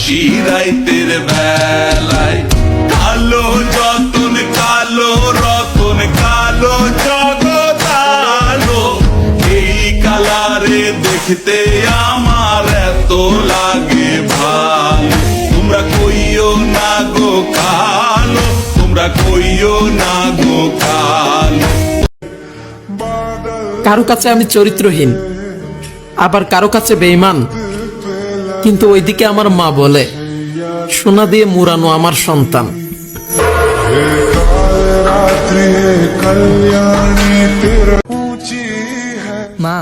হাসি রাইতের বেলায়। কালো যতন কালো রতন কালো জগৎ আলো, এই কালারে দেখতে আমার এত লাগে ভালো। তোমরা কইও না গো কালো, তোমরা কইও না গো কালো। কারো কাছে আমি চরিত্রহীন, আবার কারো কাছে বেঈমান, কিন্তু ওইদিকে আমার মা বলে সোনা দিয়ে মুড়ানো আমার সন্তান। মা,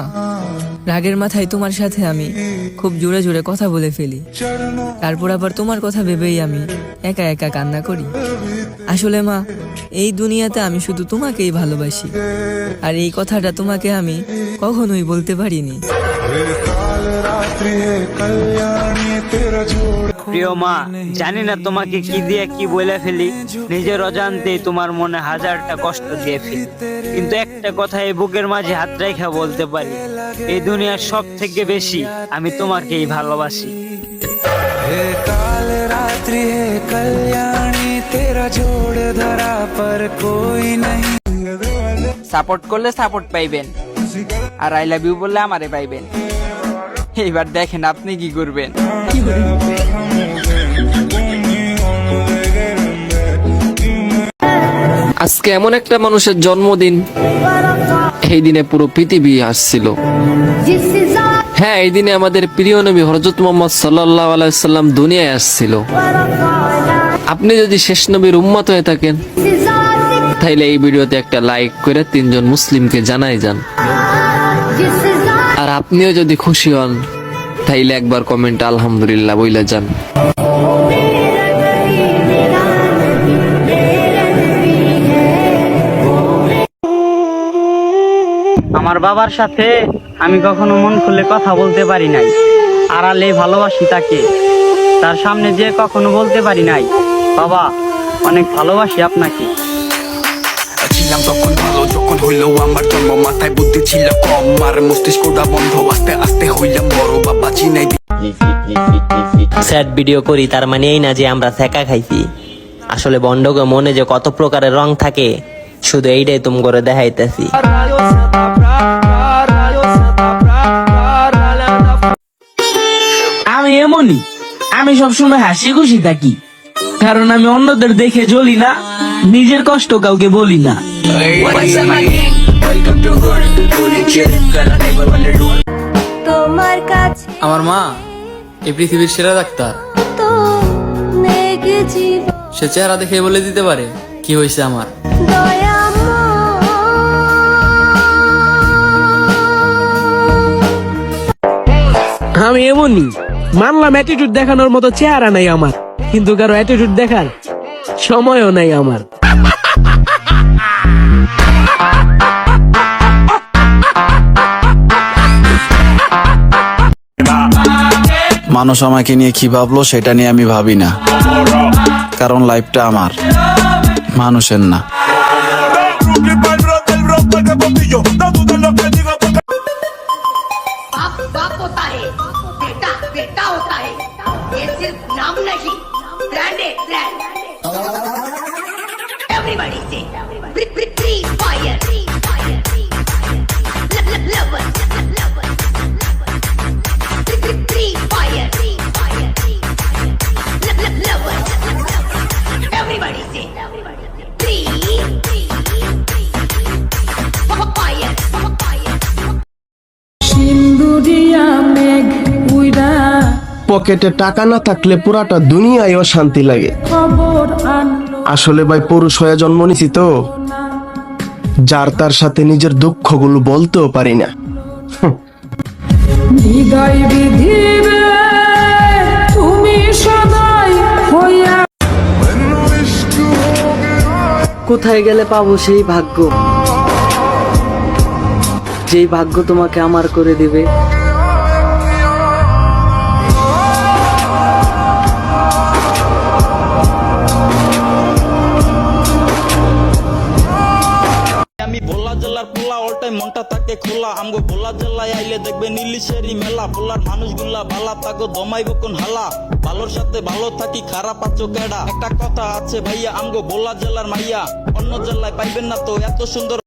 রাগের মাথায় তোমার সাথে আমি খুব জোরে জোরে কথা বলে ফেলি, তারপর আবার তোমার কথা ভেবেই আমি একা একা কান্না করি। আসলে মা, এই দুনিয়াতে আমি শুধু তোমাকেই ভালোবাসি, আর এই কথাটা তোমাকে আমি কখনোই বলতে পারিনি। প্রিয় মা, জানি না তোমাকে কি দিয়ে কি বলে ফেলি, নিজের অজান্তেই তোমার মনে হাজারটা কষ্ট দিয়ে ফেলি, কিন্তু একটা কথা এই বুকের মাঝে হাত রেখে বলতে পারি, এই দুনিয়ার সব থেকে বেশি আমি তোমাকেই ভালোবাসি। সাপোর্ট করলে সাপোর্ট পাইবেন, আর আই লাভ ইউ বললে আমারে পাইবেন। এইবার দেখেন আপনি কি করবেন। আজকে এমন একটা মানুষের জন্মদিন, এই দিনে পুরো পৃথিবী আসছিল। হ্যাঁ, এই দিনে আমাদের প্রিয় নবী হযরত মুহাম্মদ সাল্লাল্লাহু আলাইহি সাল্লাম দুনিয়ায় আসছিল। আপনি যদি শেষ নবীর উম্মত হয়ে থাকেন, তাইলে এই ভিডিওতে একটা লাইক করে 3 জন মুসলিমকে জানাই যান। আর আপনিও যদি খুশি হন, তাইলে একবার কমেন্ট আলহামদুলিল্লাহ বইলা যান। আমার বাবার সাথে আমি কখনো মন খুলে কথা বলতে পারি নাই, আড়ালে ভালোবাসি তাকে, তার সামনে যে কখনো বলতে পারি নাই বাবা অনেক ভালোবাসি আপনাকে। ছিলাম তখন ভালো, যখন হইলো আমার জন্ম, মাথায় বুদ্ধি ছিল কম, আর মস্তিষ্কটা বন্ধ, আস্তে আস্তে হইলাম বড়, বাবা চিনাই। স্যাড ভিডিও করি তার মানে এই না যে আমরা সেকা খাইছি। আসলে বন্ডকে মনে যে কত প্রকারের রং থাকে, শুধু এইটাই তুমি করে দেখাইতেছি। আমি এমনই, আমি সবসময় হাসি খুশি থাকি, কারণ আমি অন্যদের দেখে জ্বলি না, নিজের কষ্ট কাউকে বলি না। আমার মা এই পৃথিবীর সেরা ডাক্তার, সে চেহারা দেখে বলে দিতে পারে কি হয়েছে আমার। আমি এমনই, মানলাম অ্যাটিটিউড দেখানোর মতো চেহারা নাই আমার, কিন্তু কারো অ্যাটিটিউড দেখার সময়ও নাই আমার। মানুষ আমাকে নিয়ে কি ভাবলো সেটা নিয়ে আমি ভাবি না, কারণ লাইফটা আমার, মানুষের না। बाप होता है, बेटा बेटा होता है, ये सिर्फ नाम नहीं, ब्रांड है ब्रांड। एवरीबॉडी से free fire, lover free fire, lover everybody से फ्री फायर। পকেটে টাকা না থাকলে পুরাটা দুনিয়ায় অশান্তি লাগে। আসলে ভাই পুরুষ হয়ে জন্ম নিছি তো, যার তার সাথে নিজের দুঃখগুলো বলতেও পারি না। কোথায় গেলে পাবো সেই ভাগ্য, যেই ভাগ্য তোমাকে আমার করে দিবে। আমি ভোলা জেলার পোলা অল টাইম মনটা থাকে খোলা আমগো ভোলা জেলায় আইলে দেখবে নীলিশেরি মেলা পোলার মানুষগুলা ভালা তাগো দমাইব কোন হালা ভালোর সাথে ভালো থাকি খারাপ আছো কেডা একটা কথা আছে ভাইয়া আমগো ভোলা জেলার মাইয়া অন্য জেলায় পাইবেন না তো এত সুন্দর